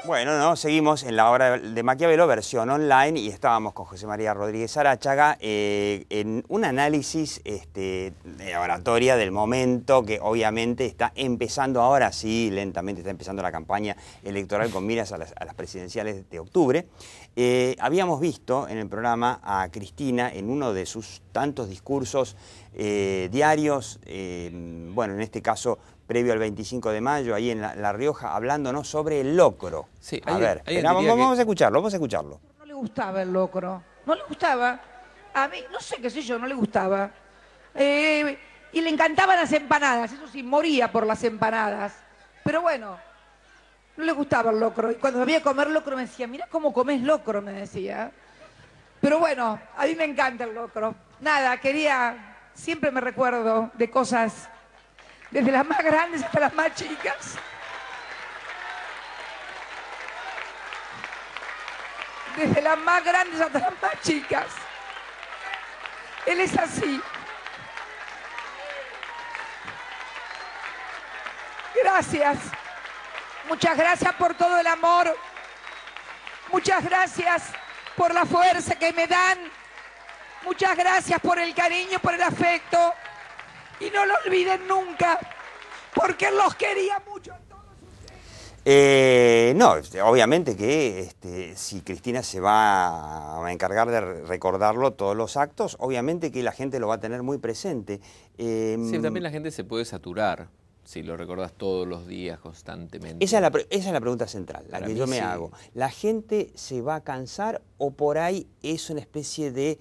Bueno, no, seguimos en la obra de Maquiavelo, versión online, y estábamos con José María Rodríguez Aráchaga en un análisis de oratoria del momento que obviamente está empezando ahora, sí, lentamente está empezando la campaña electoral con miras a las presidenciales de octubre. Habíamos visto en el programa a Cristina en uno de sus tantos discursos diarios, bueno, en este caso previo al 25 de mayo, ahí en La Rioja, hablándonos sobre el locro. Sí, a ver, vamos a escucharlo, vamos a escucharlo. No le gustaba el locro, no le gustaba. A mí, no sé qué sé yo, no le gustaba. Y le encantaban las empanadas, eso sí, moría por las empanadas. Pero bueno, no le gustaba el locro. Y cuando me veía comer locro me decía, mira cómo comes locro, me decía. Pero bueno, a mí me encanta el locro. Nada, siempre me recuerdo de cosas, desde las más grandes hasta las más chicas. Desde las más grandes hasta las más chicas. Él es así. Gracias. Muchas gracias por todo el amor. Muchas gracias por la fuerza que me dan. Muchas gracias por el cariño, por el afecto. Y no lo olviden nunca, porque él los quería mucho a todos ustedes. No, obviamente que si Cristina se va a encargar de recordarlo todos los actos, obviamente que la gente lo va a tener muy presente. Sí, también la gente se puede saturar si lo recordás todos los días constantemente. Esa es la pregunta central, la que yo me hago. ¿La gente se va a cansar o por ahí es una especie de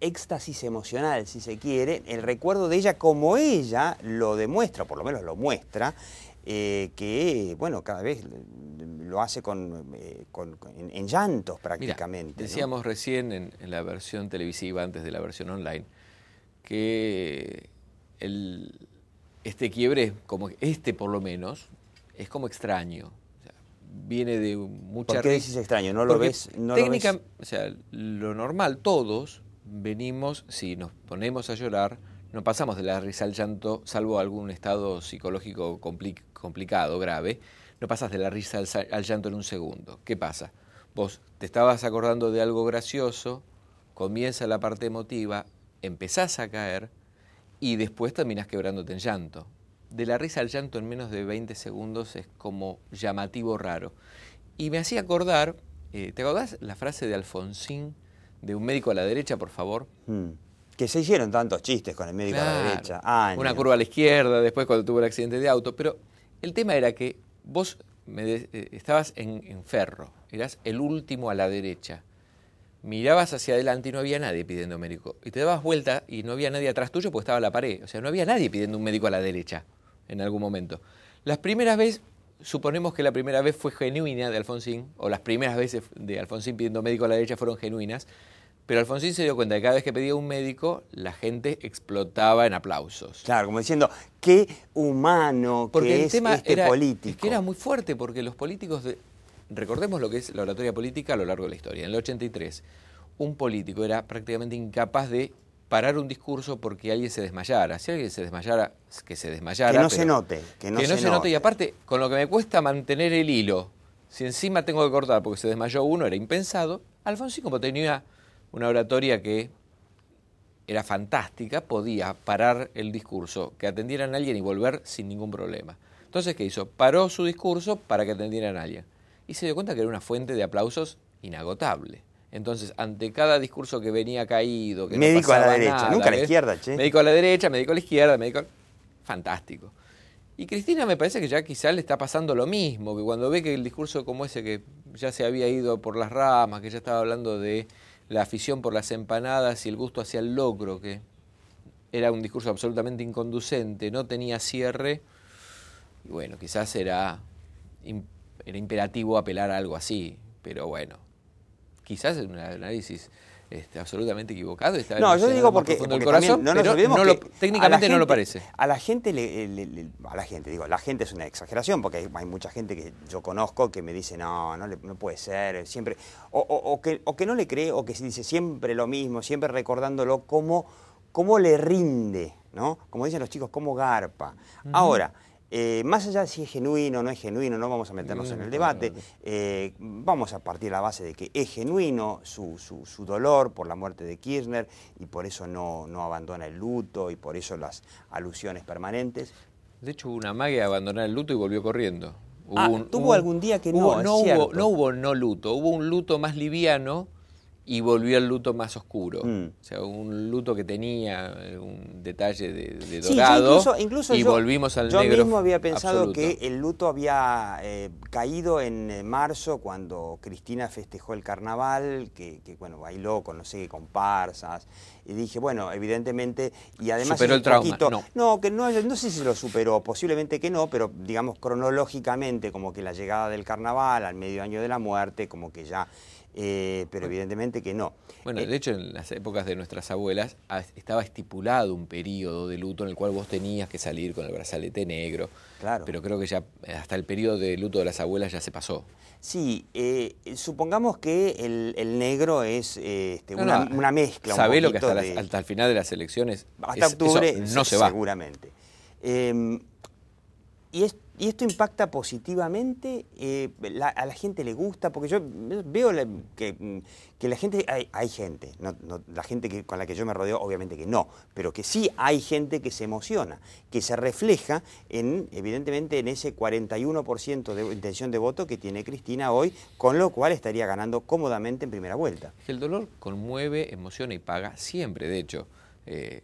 éxtasis emocional, si se quiere, el recuerdo de ella como ella lo demuestra, por lo menos lo muestra, que, bueno, cada vez lo hace en llantos prácticamente? Mira, decíamos recién en la versión televisiva, antes de la versión online, que este quiebre, como por lo menos, es como extraño. O sea, viene de mucha... ¿Por qué dices extraño? ¿No lo ves? O sea, lo normal, todos venimos, si nos ponemos a llorar, no pasamos de la risa al llanto, salvo algún estado psicológico complicado, grave, no pasas de la risa al llanto en un segundo. ¿Qué pasa? Vos te estabas acordando de algo gracioso, comienza la parte emotiva, empezás a caer y después terminás quebrándote en llanto. De la risa al llanto en menos de 20 segundos es como llamativo, raro. Y me hacía acordar, ¿te acordás la frase de Alfonsín? De un médico a la derecha, por favor. Que se hicieron tantos chistes con el médico a la derecha. Años. Una curva a la izquierda, después cuando tuvo el accidente de auto. Pero el tema era que vos estabas en Ferro, eras el último a la derecha. Mirabas hacia adelante y no había nadie pidiendo médico. Y te dabas vuelta y no había nadie atrás tuyo porque estaba la pared. O sea, no había nadie pidiendo un médico a la derecha en algún momento. Las primeras veces, suponemos que la primera vez fue genuina de Alfonsín, o las primeras veces de Alfonsín pidiendo médico a la derecha fueron genuinas, pero Alfonsín se dio cuenta que cada vez que pedía un médico, la gente explotaba en aplausos. Claro, como diciendo, qué humano que es este político. Es que era muy fuerte, porque los políticos, recordemos lo que es la oratoria política a lo largo de la historia. En el 83, un político era prácticamente incapaz de parar un discurso porque alguien se desmayara. Si alguien se desmayara, que se desmayara. Que no se note. Que no se note. Y aparte, con lo que me cuesta mantener el hilo, si encima tengo que cortar porque se desmayó uno, era impensado. Alfonsín, como tenía una oratoria que era fantástica, podía parar el discurso, que atendieran a alguien y volver sin ningún problema. Entonces, ¿qué hizo? Paró su discurso para que atendieran a alguien. Y se dio cuenta que era una fuente de aplausos inagotable. Entonces, ante cada discurso que venía caído, que médico no pasaba a la derecha, nada, nunca a la izquierda, che. Médico a la derecha, médico a la izquierda, fantástico. Y Cristina me parece que ya quizá le está pasando lo mismo, que cuando ve que el discurso como ese que ya se había ido por las ramas, que ya estaba hablando de la afición por las empanadas y el gusto hacia el locro, que era un discurso absolutamente inconducente, no tenía cierre, y bueno, quizás era imperativo apelar a algo así, pero bueno, quizás es un análisis absolutamente equivocado. No, yo digo porque el corazón, no nos olvidemos que técnicamente no lo parece. A la gente, la gente es una exageración, porque hay mucha gente que yo conozco que me dice, no puede ser, siempre, o que no le cree, o que se dice siempre lo mismo, siempre recordándolo como cómo le rinde, ¿no? Como dicen los chicos, cómo garpa. Ahora, más allá de si es genuino o no es genuino, no vamos a meternos en el debate, vamos a partir de la base de que es genuino su dolor por la muerte de Kirchner y por eso no abandona el luto y por eso las alusiones permanentes. De hecho, hubo una magia de abandonar el luto y volvió corriendo. Tuvo algún día que no hubo no luto, hubo un luto más liviano y volvió al luto más oscuro. O sea, un luto que tenía un detalle de dorado, sí, incluso y volvimos al negro. Yo mismo había pensado absoluto. que el luto había caído en marzo cuando Cristina festejó el carnaval, que bueno, bailó con no sé qué comparsas, y dije, bueno, evidentemente, y además superó el trauma. No sé si lo superó, posiblemente que no, pero digamos cronológicamente, como que la llegada del carnaval al medio año de la muerte, como que ya... pero evidentemente que no. Bueno, de hecho, en las épocas de nuestras abuelas estaba estipulado un periodo de luto en el cual vos tenías que salir con el brazalete negro. Claro. Pero creo que ya hasta el periodo de luto de las abuelas ya se pasó. Sí, supongamos que el negro es una mezcla. Sabés lo que hasta el final de las elecciones, hasta octubre no se va. Seguramente. Y esto impacta positivamente, a la gente le gusta, porque yo veo que la gente, hay gente, la gente con la que yo me rodeo obviamente que no, pero que sí hay gente que se emociona, que se refleja evidentemente en ese 41% de intención de voto que tiene Cristina hoy, con lo cual estaría ganando cómodamente en primera vuelta. El dolor conmueve, emociona y paga siempre, de hecho.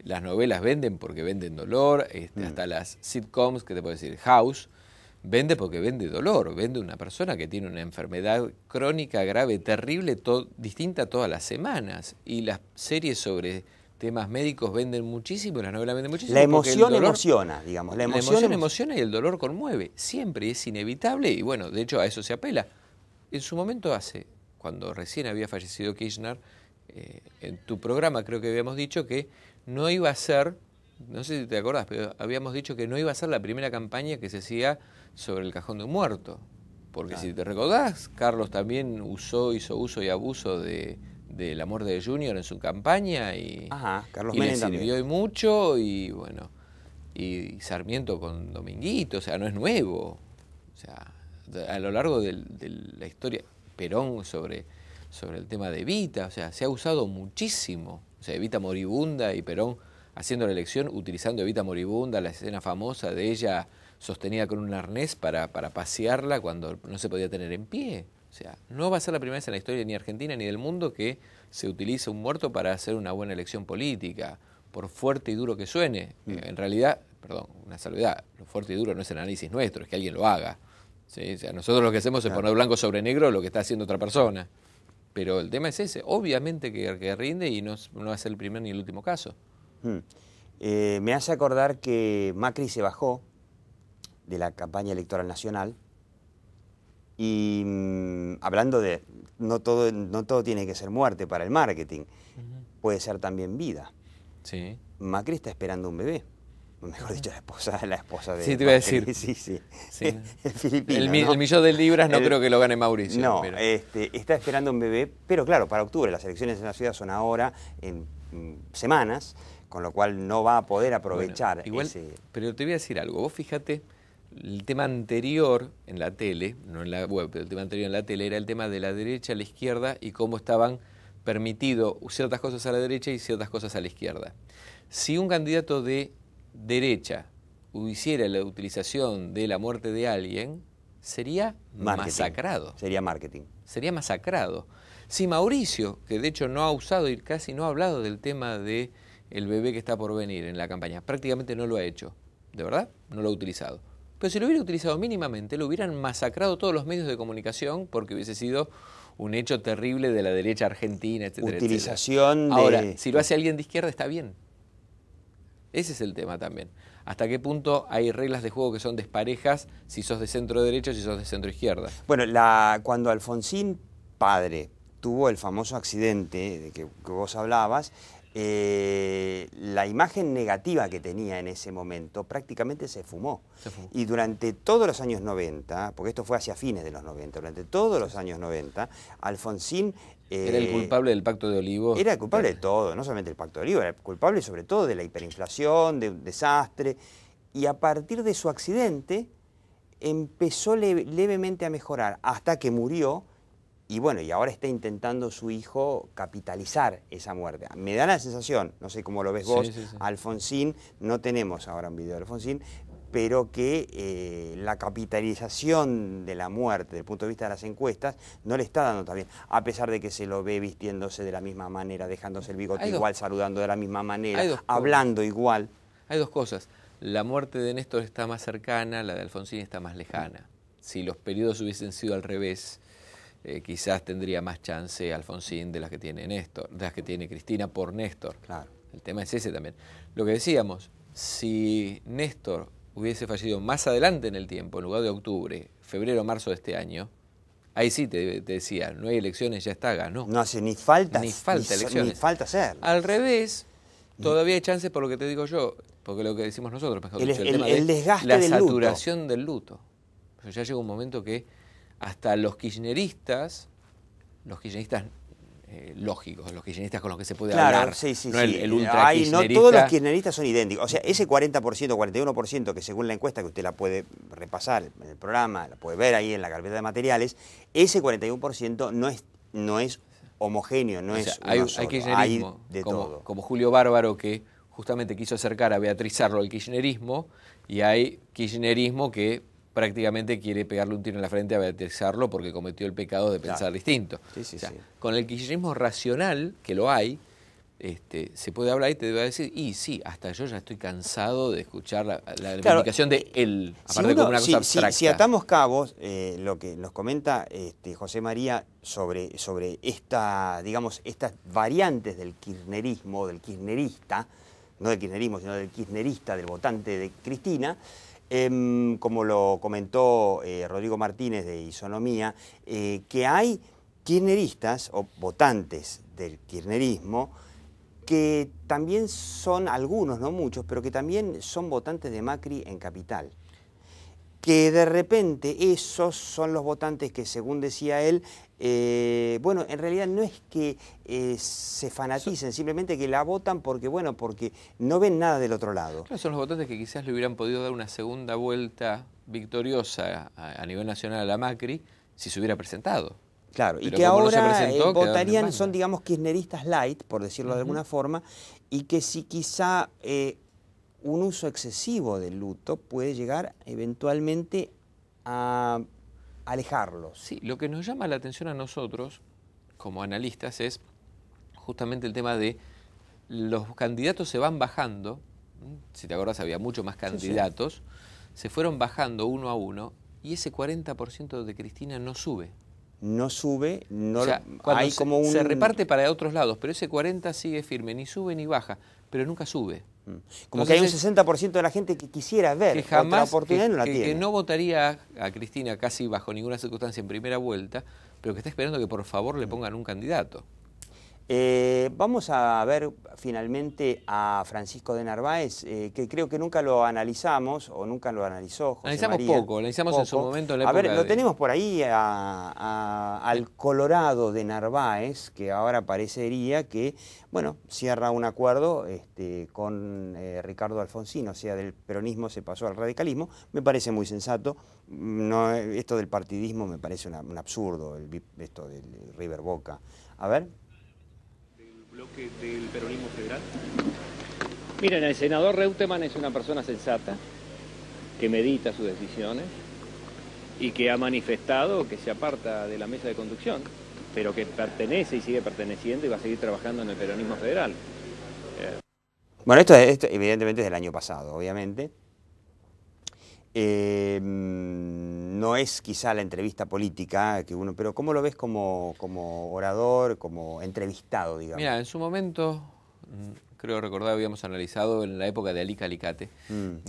Las novelas venden porque venden dolor, hasta las sitcoms, que te puedo decir, House, vende porque vende dolor, vende una persona que tiene una enfermedad crónica, grave, terrible, distinta todas las semanas. Y las series sobre temas médicos venden muchísimo, las novelas venden muchísimo. La emoción emociona, digamos. La emoción emociona y el dolor conmueve, siempre es inevitable y bueno, de hecho a eso se apela. En su momento cuando recién había fallecido Kirchner, en tu programa creo que habíamos dicho que no iba a ser, no sé si te acordás, pero habíamos dicho que no iba a ser la primera campaña que se hacía sobre el cajón de un muerto. Porque si te recordás, Carlos también hizo uso y abuso de la muerte de Junior en su campaña y le sirvió mucho y bueno, y Sarmiento con Dominguito, o sea, no es nuevo. O sea, a lo largo de la historia, Perón sobre el tema de Evita, o sea, se ha usado muchísimo. O sea, Evita moribunda y Perón haciendo la elección, utilizando Evita moribunda, la escena famosa de ella sostenida con un arnés para pasearla cuando no se podía tener en pie. O sea, no va a ser la primera vez en la historia ni argentina ni del mundo que se utiliza un muerto para hacer una buena elección política, por fuerte y duro que suene. En realidad, una salvedad, lo fuerte y duro no es el análisis nuestro, es que alguien lo haga. ¿Sí? O sea, nosotros lo que hacemos es poner blanco sobre negro lo que está haciendo otra persona. Pero el tema es ese, obviamente que rinde y no va a ser el primer ni el último caso. Me hace acordar que Macri se bajó de la campaña electoral nacional y hablando de no todo tiene que ser muerte para el marketing, puede ser también vida. Sí. Macri está esperando un bebé. Mejor dicho, la esposa de... Sí, te iba a decir. Sí. El filipino, ¿no? El millón de libras no creo que lo gane Mauricio. No, pero... está esperando un bebé, pero claro, para octubre, las elecciones en la ciudad son ahora, en semanas, con lo cual no va a poder aprovechar igual, Pero te voy a decir algo, vos fíjate, el tema anterior en la tele, no en la web, pero el tema anterior en la tele era el tema de la derecha a la izquierda y cómo estaban permitido ciertas cosas a la derecha y ciertas cosas a la izquierda. Si un candidato de derecha hiciera la utilización de la muerte de alguien, sería masacrado. Sería marketing. Sería masacrado. Si Mauricio, que de hecho no ha usado y casi no ha hablado del tema de el bebé que está por venir en la campaña, prácticamente no lo ha hecho, ¿de verdad? No lo ha utilizado. Pero si lo hubiera utilizado mínimamente, lo hubieran masacrado todos los medios de comunicación porque hubiese sido un hecho terrible de la derecha argentina, etcétera, utilización etcétera. Ahora, si lo hace alguien de izquierda, está bien. Ese es el tema también. ¿Hasta qué punto hay reglas de juego que son desparejas si sos de centro derecho, si sos de centro izquierda? Bueno, cuando Alfonsín padre tuvo el famoso accidente de que vos hablabas, la imagen negativa que tenía en ese momento prácticamente se fumó. Y durante todos los años 90, porque esto fue hacia fines de los 90, durante todos los años 90, Alfonsín Era el culpable del Pacto de Olivos. Era el culpable de todo, no solamente del Pacto de Olivos, era el culpable sobre todo de la hiperinflación, de un desastre. Y a partir de su accidente empezó levemente a mejorar hasta que murió. Y bueno, y ahora está intentando su hijo capitalizar esa muerte. Me da la sensación, no sé cómo lo ves vos, Sí. Alfonsín, no tenemos ahora un video de Alfonsín, pero que la capitalización de la muerte, desde el punto de vista de las encuestas, no le está dando tan bien, a pesar de que se lo ve vistiéndose de la misma manera, dejándose el bigote igual, saludando de la misma manera, hablando igual. Hay dos cosas. La muerte de Néstor está más cercana, la de Alfonsín está más lejana. Si los periodos hubiesen sido al revés, quizás tendría más chance Alfonsín de las que tiene Néstor, de las que tiene Cristina por Néstor. Claro. El tema es ese también. Lo que decíamos, si Néstor hubiese fallecido más adelante en el tiempo, en lugar de octubre, febrero o marzo de este año, ahí sí te decía, no hay elecciones, ya está, ganó. No hace ni falta elecciones. Ni falta hacerlo. Al revés, todavía hay chance por lo que te digo yo, porque lo que decimos nosotros, mejor dicho, el tema el desgaste la del luto. saturación del luto. Pero ya llega un momento que hasta los kirchneristas lógicos, los kirchneristas con los que se puede hablar, no el ultra kirchnerista. No todos los kirchneristas son idénticos. O sea, ese 40%, 41% que según la encuesta, que usted la puede repasar en el programa, la puede ver ahí en la carpeta de materiales, ese 41% no es homogéneo, no es uno solo. Hay kirchnerismo, hay de todo. como Julio Bárbaro, que justamente quiso acercar a Beatriz Arlo al kirchnerismo, y hay kirchnerismo que prácticamente quiere pegarle un tiro en la frente a Beatriz Arlo porque cometió el pecado de pensar distinto. Sí. Con el kirchnerismo racional, que lo hay, se puede hablar y te va a decir, y sí, hasta yo ya estoy cansado de escuchar la reivindicación de él, aparte como una cosa abstracta. Si atamos cabos, lo que nos comenta José María sobre estas variantes del kirchnerismo, del kirchnerista, no del kirchnerismo, sino del kirchnerista, del votante de Cristina, como lo comentó Rodrigo Martínez de Isonomía, que hay kirchneristas o votantes del kirchnerismo que también son algunos, no muchos, pero que también son votantes de Macri en Capital. Que de repente esos son los votantes que, según decía él, bueno, en realidad no es que se fanaticen, simplemente que la votan porque no ven nada del otro lado. Claro, son los votantes que quizás le hubieran podido dar una segunda vuelta victoriosa a nivel nacional a la Macri si se hubiera presentado. Claro, pero y que ahora no se presentó, votarían, son digamos kirchneristas light, por decirlo de alguna forma, y que si quizá un uso excesivo del luto puede llegar eventualmente a alejarlos. Sí, lo que nos llama la atención a nosotros, como analistas, es justamente el tema de los candidatos se van bajando, si te acuerdas había mucho más candidatos, se fueron bajando uno a uno, y ese 40% de Cristina no sube. No sube, no, o sea, hay como un... se reparte para otros lados, pero ese 40 sigue firme, ni sube ni baja, pero nunca sube. Como entonces, que hay un 60% de la gente que quisiera ver que jamás, otra oportunidad, no la tiene. Que no votaría a Cristina casi bajo ninguna circunstancia en primera vuelta, pero que está esperando que por favor le pongan un candidato. Vamos a ver finalmente a Francisco de Narváez, que creo que nunca lo analizamos, o nunca lo analizó José Analizamos María. poco, analizamos en su momento en la época. A ver, lo tenemos por ahí al Colorado de Narváez, que ahora parecería que, bueno, cierra un acuerdo con Ricardo Alfonsín, o sea, del peronismo se pasó al radicalismo. Me parece muy sensato. No, esto del partidismo me parece un absurdo, esto del River Boca. A ver. Bloque del peronismo federal? Miren, el senador Reutemann es una persona sensata, que medita sus decisiones y que ha manifestado que se aparta de la mesa de conducción, pero que pertenece y sigue perteneciendo y va a seguir trabajando en el peronismo federal. Bueno, esto evidentemente es del año pasado, obviamente. No es quizá la entrevista política que uno, pero ¿cómo lo ves como orador, como entrevistado, digamos? Mira, en su momento, creo recordar, habíamos analizado en la época de Alica Alicate.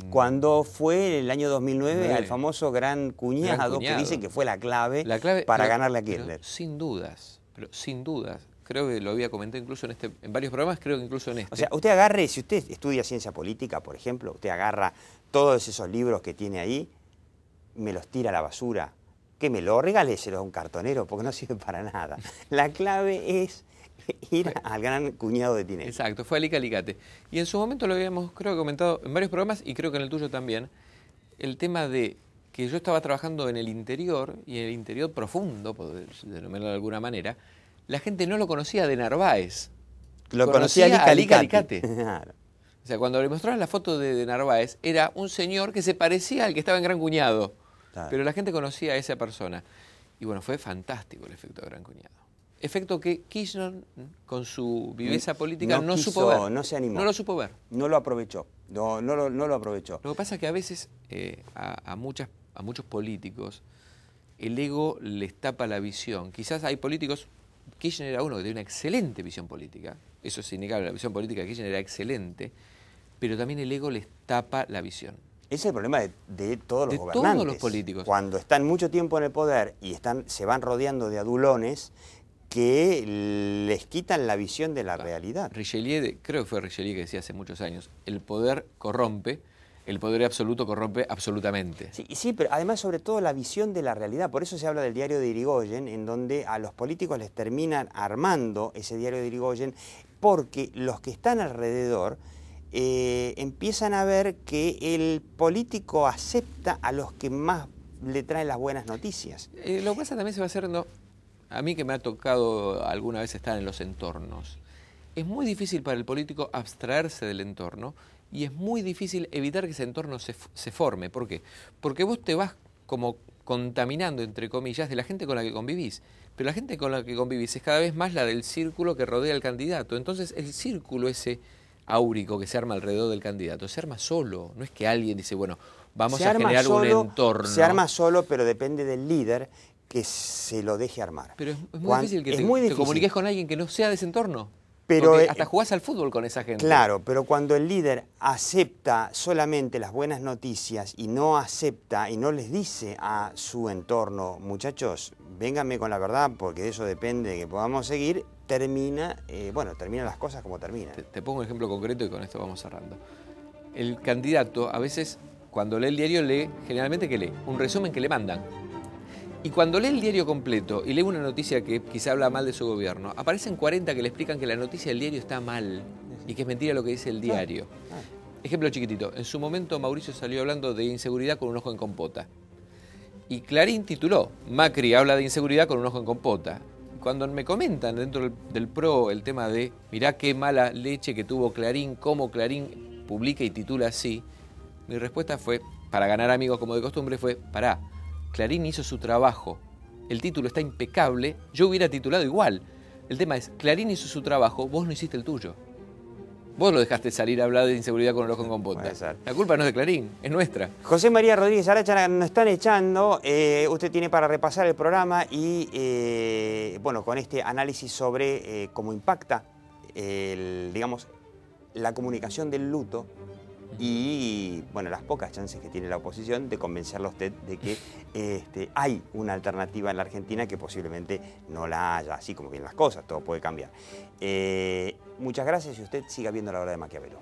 Cuando fue el año 2009 al famoso gran cuñado, que dicen que fue la clave para ganarle a Kirchner. Sin dudas, creo que lo había comentado incluso en varios programas, creo que incluso en este. O sea, usted agarre, si usted estudia ciencia política, por ejemplo, usted agarra todos esos libros que tiene ahí, me los tira a la basura que me lo regáleselo a un cartonero porque no sirve para nada. La clave es ir al gran cuñado de Tinelli. Exacto, fue Alica Alicate. Y en su momento lo habíamos, creo que comentado en varios programas y creo que en el tuyo también, el tema de que yo estaba trabajando en el interior, y en el interior profundo, por denominarlo de alguna manera, la gente no lo conocía de Narváez. Lo conocía Alica Alicate. Claro. O sea, cuando le mostraban la foto de Narváez, era un señor que se parecía al que estaba en Gran Cuñado. Claro. Pero la gente conocía a esa persona. Y bueno, fue fantástico el efecto de Gran Cuñado. Efecto que Kirchner, con su viveza política, no supo ver. No se animó. No lo supo ver. No lo aprovechó. No lo aprovechó. Lo que pasa es que a veces a muchos políticos el ego les tapa la visión. Quizás hay políticos, Kirchner era uno que tenía una excelente visión política, eso es innegable, la visión política de Kirchner era excelente, pero también el ego les tapa la visión. Ese es el problema de todos los gobernantes. Todos los políticos. Cuando están mucho tiempo en el poder y se van rodeando de adulones que les quitan la visión de la realidad. Richelieu, creo que fue Richelieu que decía hace muchos años, el poder corrompe, el poder absoluto corrompe absolutamente. Sí, pero además sobre todo la visión de la realidad. Por eso se habla del diario de Irigoyen, en donde a los políticos les terminan armando ese diario de Irigoyen, porque los que están alrededor empiezan a ver que el político acepta a los que más le traen las buenas noticias. Lo que pasa también se va haciendo, a mí que me ha tocado alguna vez estar en los entornos, es muy difícil para el político abstraerse del entorno y es muy difícil evitar que ese entorno se forme. ¿Por qué? Porque vos te vas como contaminando, entre comillas, de la gente con la que convivís. Pero la gente con la que convivís es cada vez más la del círculo que rodea al candidato. Entonces el círculo ese áurico que se arma alrededor del candidato se arma solo. No es que alguien dice, bueno, vamos a generar un entorno. Se arma solo, pero depende del líder que se lo deje armar. Pero es muy difícil que te comuniques con alguien que no sea de ese entorno. Pero hasta jugás al fútbol con esa gente. Claro, pero cuando el líder acepta solamente las buenas noticias y no acepta y no les dice a su entorno, muchachos, vénganme con la verdad porque de eso depende de que podamos seguir, terminan las cosas como terminan. Te pongo un ejemplo concreto y con esto vamos cerrando. El candidato a veces cuando lee el diario lee, generalmente ¿qué lee? Un resumen que le mandan. Y cuando lee el diario completo y lee una noticia que quizá habla mal de su gobierno, aparecen 40 que le explican que la noticia del diario está mal y que es mentira lo que dice el diario. Ejemplo chiquitito, en su momento Mauricio salió hablando de inseguridad con un ojo en compota. Y Clarín tituló, Macri habla de inseguridad con un ojo en compota. Cuando me comentan dentro del PRO el tema de, mirá qué mala leche que tuvo Clarín, cómo Clarín publica y titula así, mi respuesta fue, para ganar amigos como de costumbre, fue, pará. Clarín hizo su trabajo, el título está impecable, yo hubiera titulado igual. El tema es, Clarín hizo su trabajo, vos no hiciste el tuyo. Vos lo dejaste salir a hablar de inseguridad con el ojo en compota. La culpa no es de Clarín, es nuestra. José María Rodríguez Aracha, nos están echando. Usted tiene para repasar el programa y, bueno, con este análisis sobre cómo impacta, digamos, la comunicación del luto y, bueno, las pocas chances que tiene la oposición de convencerlo a usted de que hay una alternativa en la Argentina que posiblemente no la haya, así como vienen las cosas, todo puede cambiar. Muchas gracias y usted siga viendo La Hora de Maquiavelo.